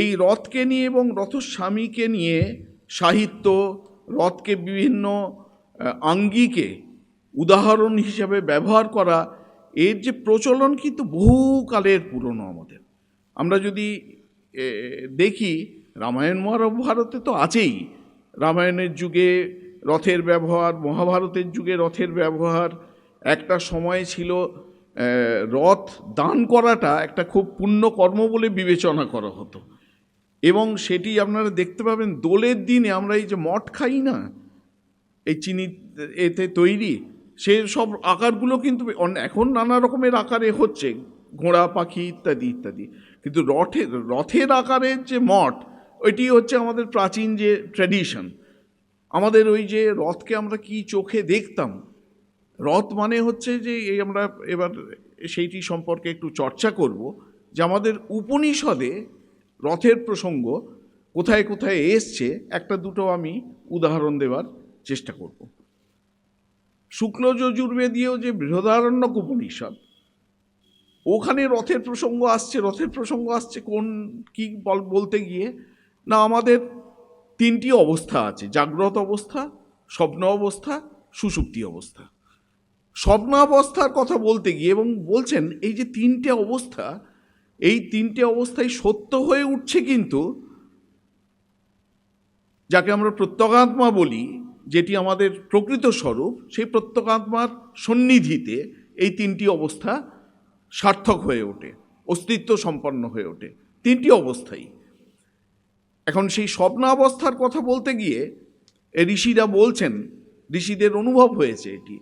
এই রথকে নিয়ে এবং রথস্বামীকে নিয়ে সাহিত্য রথকে বিভিন্ন আঙ্গিকে উদাহরণ হিসেবে ব্যবহার করা, এর যে প্রচলন কিন্তু বহুকালের পুরনো। আমরা যদি দেখি রামায়ণ মহাভারতে তো আছেই, রামায়ণের যুগে রথের ব্যবহার, মহাভারতের যুগে রথের ব্যবহার। একটা সময় ছিল রথ দান করাটা একটা খুব পুণ্য কর্ম বলে বিবেচনা করা হতো, এবং সেটি আপনারা দেখতে পাবেন দোলের দিনে আমরা এই যে মঠ খাই না, এই চিনি এতে তৈরি, সে সব আকারগুলো কিন্তু এখন নানা রকমের আকারে হচ্ছে, ঘোড়া পাখি ইত্যাদি ইত্যাদি, কিন্তু রথের আকারের যে মঠ, ওইটি হচ্ছে আমাদের প্রাচীন যে ট্র্যাডিশন। আমাদের ওই যে রথকে আমরা কি চোখে দেখতাম, রথ মানে হচ্ছে যে এই আমরা এবার সেইটি সম্পর্কে একটু চর্চা করব, যে আমাদের উপনিষদে রথের প্রসঙ্গ কোথায় কোথায় এসছে, একটা দুটো আমি উদাহরণ দেওয়ার চেষ্টা করব। শুক্ল যজুর্বেদীয় যে বৃহদারণ্যক উপনিষদ, ওখানে রথের প্রসঙ্গ আসছে। রথের প্রসঙ্গ আসছে কোন কি বলতে গিয়ে না, আমাদের তিনটি অবস্থা আছে: জাগ্রত অবস্থা, স্বপ্ন অবস্থা, সুষুপ্তি অবস্থা। স্বপ্নাবস্থার কথা বলতে গিয়ে এবং বলছেন এই যে তিনটে অবস্থা, এই তিনটে অবস্থায় সত্য হয়ে উঠছে কিন্তু যাকে আমরা প্রত্যগাত্মা বলি, যেটি আমাদের প্রকৃত স্বরূপ, সেই প্রত্যগাত্মার সন্নিধিতে এই তিনটি অবস্থা সার্থক হয়ে ওঠে, অস্তিত্ব সম্পন্ন হয়ে ওঠে, তিনটি অবস্থাই। এখন সেই স্বপ্নাবস্থার কথা বলতে গিয়ে ঋষিরা বলছেন, ঋষিদের অনুভব হয়েছে এটি,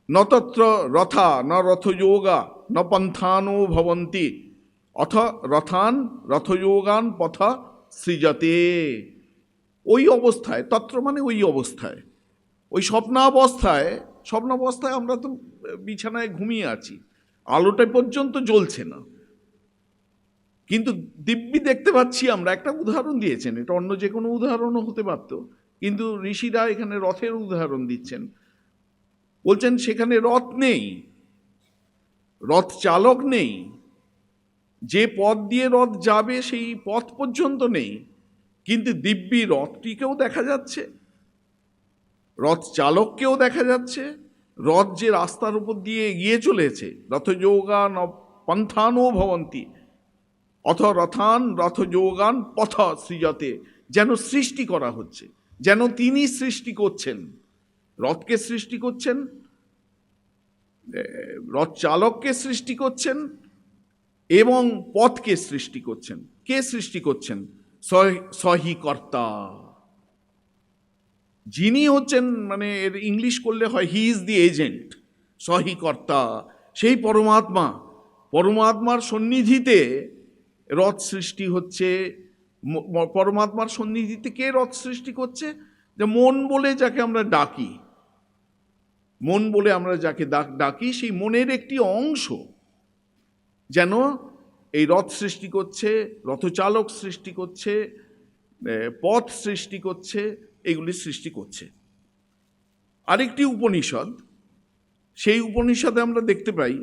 ন তত্র রথা ন রথযোগা ন পন্থানো ভবন্তি অথ রথান রথযোগান পথ সৃজতে। ওই অবস্থায়, তত্র মানে ওই অবস্থায়, ওই স্বপ্নাবস্থায় আমরা তো বিছানায় ঘুমিয়ে আছি, আলোটা পর্যন্ত জ্বলছে না, কিন্তু দিব্যি দেখতে পাচ্ছি আমরা। একটা উদাহরণ দিয়েছেন, এটা অন্য যে কোনো উদাহরণও হতে পারত, কিন্তু ঋষিরা এখানে রথের উদাহরণ দিচ্ছেন। বলছেন সেখানে রথ নেই, রথ চালক নেই, যে পথ দিয়ে রথ যাবে সেই পথ পর্যন্ত নেই, কিন্তু দিব্যি রথটিকেও দেখা যাচ্ছে, রথ চালককেও দেখা যাচ্ছে। রথ যে রাস্তার উপর দিয়ে এগিয়ে চলেছে, রথযোগান পন্থানো ভবন্তি অথ রথান রথযোগান পথ সৃজতে, যেন সৃষ্টি করা হচ্ছে, যেন তিনি সৃষ্টি করছেন, রথকে সৃষ্টি করছেন, রথ চালককে সৃষ্টি করছেন এবং পথকে সৃষ্টি করছেন। কে সৃষ্টি করছেন? সহি কর্তা, যিনি হচ্ছেন, মানে এর ইংলিশ করলে হয় হি ইজ দি এজেন্ট। সহি কর্তা, সেই পরমাত্মা, পরমাত্মার সন্নিধিতে রথ সৃষ্টি হচ্ছে। পরমাত্মার সন্নিধিতে কে রথ সৃষ্টি করছে? যে মন বলে যাকে আমরা ডাকি, মন বলে আমরা যাকে ডাকি, সেই মনের একটি অংশ যেন এই রথ সৃষ্টি করছে, রথচালক সৃষ্টি করছে, পথ সৃষ্টি করছে, এগুলি সৃষ্টি করছে। আরেকটি উপনিষদ, সেই উপনিষদে আমরা দেখতে পাই,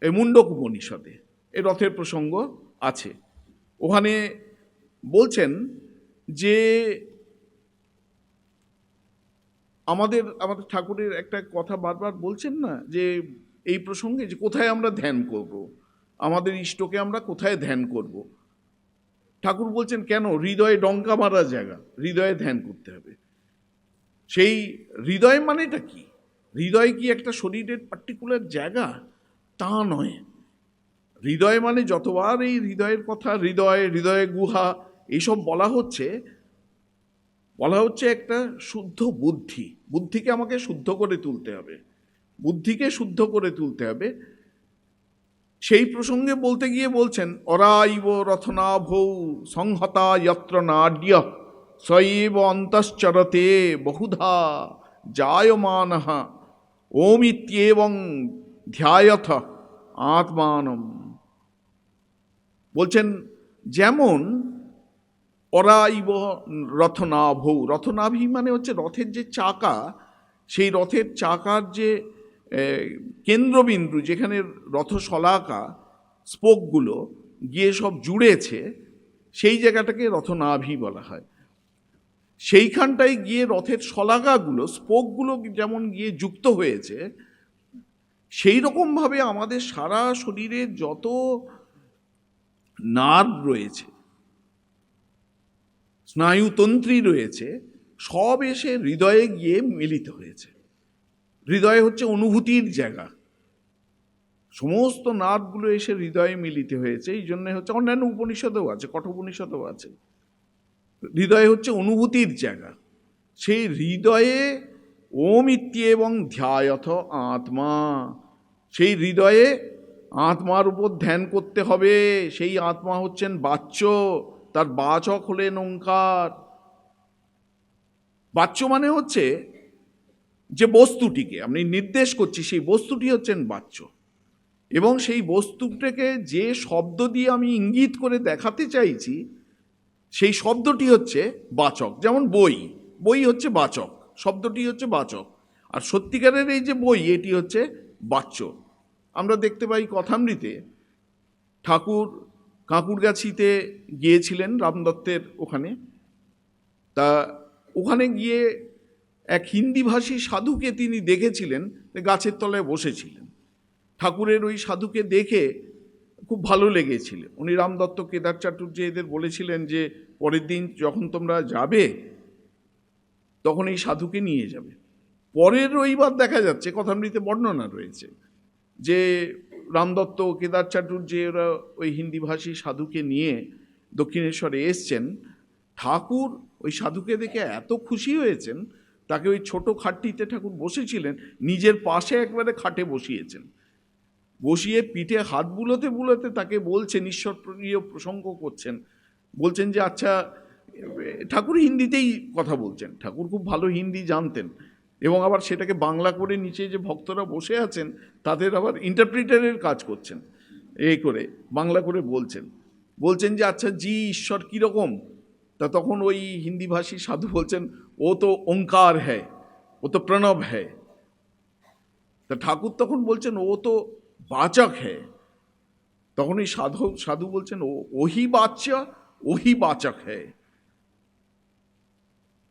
এই মুন্ডক উপনিষদে এই রথের প্রসঙ্গ আছে। ওখানে বলছেন যে আমাদের ঠাকুরের একটা কথা বারবার বলছেন না, যে এই প্রসঙ্গে যে কোথায় আমরা ধ্যান করব, আমাদের ইষ্টকে আমরা কোথায় ধ্যান করব। ঠাকুর বলছেন কেন? হৃদয়ে ডঙ্কা মারা জায়গা, হৃদয়ে ধ্যান করতে হবে। সেই হৃদয় মানেটা কি? হৃদয় কি একটা শরীরের পার্টিকুলার জায়গা? তা নয়। হৃদয় মানে যতবার এই হৃদয়ের কথা, হৃদয়ে গুহা এইসব বলা হচ্ছে একটা শুদ্ধ বুদ্ধি। বুদ্ধিকে আমাকে শুদ্ধ করে তুলতে হবে, বুদ্ধিকে শুদ্ধ করে তুলতে হবে। সেই প্রসঙ্গে বলতে গিয়ে বলছেন, অরাইব রথনাভৌ সংহতা যত্র নাড্য সৈব অন্তশ্চরতে বহুধা জায়মানঃ ওমিত্যেবং ধ্যায়থ আত্মানম। বলছেন যেমন অরাইব রথনাভৌ, রথনাভি মানে হচ্ছে রথের যে চাকা, সেই রথের চাকার যে কেন্দ্রবিন্দু, যেখানে রথশলাকা স্পোকগুলো, গিয়ে সব জুড়েছে, সেই জায়গাটাকে রথনাভি বলা হয়। সেইখানটায় গিয়ে রথের শলাকাগুলো, স্পোকগুলো যেমন গিয়ে যুক্ত হয়েছে, সেই রকমভাবে আমাদের সারা শরীরের যত নার্ভ রয়েছে, স্নায়ুতন্ত্রী রয়েছে, সব এসে হৃদয়ে গিয়ে মিলিত হয়েছে। হৃদয় হচ্ছে অনুভূতির জায়গা, সমস্ত নার্ভগুলো এসে হৃদয়ে মিলিত হয়েছে। এই জন্য হচ্ছে, অন্যান্য উপনিষদেও আছে, কঠোপনিষদেও আছে, হৃদয় হচ্ছে অনুভূতির জায়গা। সেই হৃদয়ে ওম ইত্যেবং ধ্যায়থ আত্মা, সেই হৃদয়ে আত্মার উপর ধ্যান করতে হবে। সেই আত্মা হচ্ছেন বাচ্য, তার বাচক হলেন ওঙ্কার। বাচ্য মানে হচ্ছে যে বস্তুটিকে আমি নির্দেশ করছি, সেই বস্তুটি হচ্ছেন বাচ্য, এবং সেই বস্তুটাকে যে শব্দ দিয়ে আমি ইঙ্গিত করে দেখাতে চাইছি, সেই শব্দটি হচ্ছে বাচক। যেমন বই, বই হচ্ছে বাচক, শব্দটি হচ্ছে বাচক। আর সত্যিকারের এই যে বই, এটি হচ্ছে বাচ্য। আমরা দেখতে পাই কথামৃতে ঠাকুর কাঁকুরগাছিতে গিয়েছিলেন রামদত্তের ওখানে। তা ওখানে গিয়ে এক হিন্দিভাষী সাধুকে তিনি দেখেছিলেন, গাছের তলায় বসেছিলেন। ঠাকুরের ওই সাধুকে দেখে খুব ভালো লেগেছিল। উনি রামদত্ত, কেদার চাটুর্য এদের বলেছিলেন যে পরের দিন যখন তোমরা যাবে তখন এই সাধুকে নিয়ে যাবে। পরের রবিবার দেখা যাচ্ছে, কথামৃতে বর্ণনা রয়েছে যে রামদত্ত, কেদার চাটুর্য ওরা ওই হিন্দিভাষী সাধুকে নিয়ে দক্ষিণেশ্বরে এসছেন। ঠাকুর ওই সাধুকে দেখে এত খুশি হয়েছেন, তাকে ওই ছোট খাটটিতে ঠাকুর বসেছিলেন, নিজের পাশে একবারে খাটে বসিয়েছেন। বসিয়ে পিঠে হাত বুলোতে বুলোতে তাকে বলছেন, ঈশ্বর প্রিয় প্রসঙ্গ করছেন, বলছেন যে আচ্ছা, ঠাকুর হিন্দিতেই কথা বলছেন, ঠাকুর খুব ভালো হিন্দি জানতেন, এবং আবার সেটাকে বাংলা করে নিচে যে ভক্তরা বসে আছেন তাদের আবার ইন্টারপ্রিটারের কাজ করছেন, এই করে বাংলা করে বলছেন যে আচ্ছা জি, ঈশ্বর কীরকম? তা তখন ওই হিন্দিভাষী সাধু বলছেন, ও তো ওঙ্কার হ্যায়, ও তো প্রণব হ্যায়। তা ঠাকুর তখন বলছেন, ও তো বাচক হ্যায়। তখন এই সাধু বলছেন, ওহি বাচ্য ওহি বাচক হ্যায়।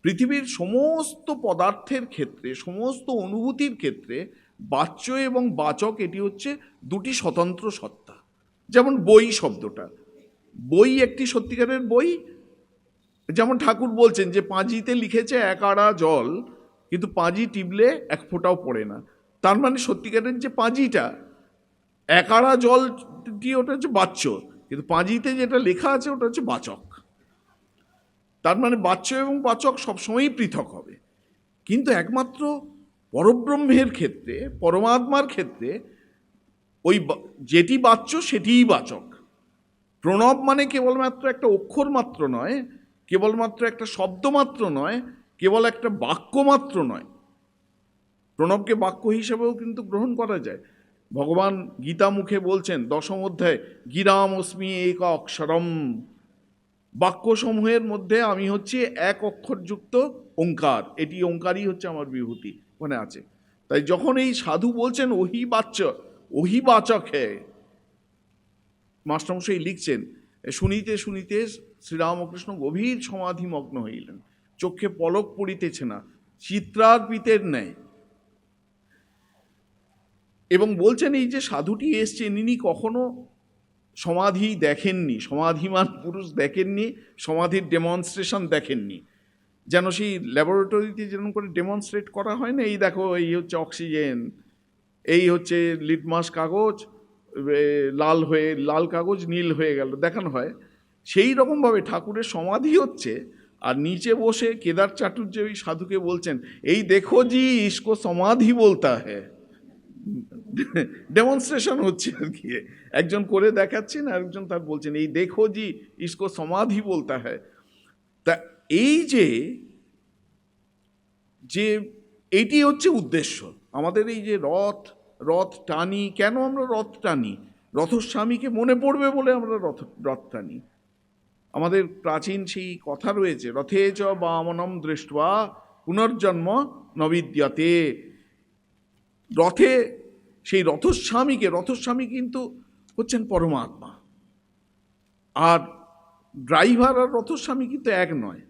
পৃথিবীর সমস্ত পদার্থের ক্ষেত্রে, সমস্ত অনুভূতির ক্ষেত্রে বাচ্য এবং বাচক এটি হচ্ছে দুটি স্বতন্ত্র সত্তা। যেমন বই শব্দটা, বই একটি সত্যিকারের বই। যেমন ঠাকুর বলছেন যে পাঁজিতে লিখেছে এক আড়া জল, কিন্তু পাঁজি টিপলে এক ফোঁটাও পড়ে না। তার মানে সত্যিকারের যে পাঁজিটা, এক আড়া জলটি ওটা হচ্ছে বাচ্য, কিন্তু পাঁজিতে যেটা লেখা আছে ওটা হচ্ছে বাচক। তার মানে বাচ্য এবং বাচক সবসময়ই পৃথক হবে। কিন্তু একমাত্র পরব্রহ্মের ক্ষেত্রে, পরমাত্মার ক্ষেত্রে ওই যেটি বাচ্য সেটিই বাচক। প্রণব মানে কেবলমাত্র একটা অক্ষর মাত্র নয়, কেবলমাত্র একটা শব্দ মাত্র নয়, কেবল একটা বাক্য মাত্র নয়। প্রণবকে বাক্য হিসেবেও কিন্তু গ্রহণ করা যায়। ভগবান গীতা মুখে বলছেন 10ম অধ্যায়, গিরাম অস্মি এক অক্ষরম, বাক্যসমূহের মধ্যে আমি হচ্ছে এক অক্ষরযুক্ত ওঙ্কার, এটি ওঙ্কারই হচ্ছে আমার বিভূতি, ওখানে আছে। তাই যখন এই সাধু বলছেন ওহি বাচ্য ওহি বাচক হে, মাস্টারমশাই লিখছেন, শুনিতে শুনিতে শ্রীরামকৃষ্ণ গভীর সমাধিমগ্ন হইলেন, চোখে পলক পড়িতেছে না, চিত্রার্পিতের ন্যায়। এবং বলছেন এই যে সাধুটি এসছেন, ইনি কখনো সমাধি দেখেননি, সমাধিমান পুরুষ দেখেননি, সমাধির ডেমনস্ট্রেশন দেখেননি। যেন সেই ল্যাবরেটরিতে যেরকম করে ডেমনস্ট্রেট করা হয় না, এই দেখো এই হচ্ছে অক্সিজেন, এই হচ্ছে লিটমাস কাগজ, লাল কাগজ নীল হয়ে গেল, দেখানো হয়। সেই রকমভাবে ঠাকুরের সমাধি হচ্ছে, আর নিচে বসে কেদার চাটুর্য ওই সাধুকে বলছেন, এই দেখো জি ইসকো সমাধি বলতা হ্যায়। ডেমনস্ট্রেশন হচ্ছে আর কি, একজন করে দেখাচ্ছেন আর একজন তার বলছেন, এই দেখো জি ইসকো সমাধি বলতা হ্যায়। তা এই যে এইটি হচ্ছে উদ্দেশ্য আমাদের। এই যে রথ টানি, কেন আমরা রথ টানি? রথস্বামীকে মনে পড়বে বলে আমরা রথ টানি। আমাদের প্রাচীন সেই কথা রয়েছে, রথে চ বামনম দৃष्ट्वा পুনর্জন্ম নবিদ্যতে। রথে সেই রথস্বামী কিন্তু হচ্ছেন পরমাত্মা। আর ড্রাইভার আর রথস্বামী কিন্তু এক নয়।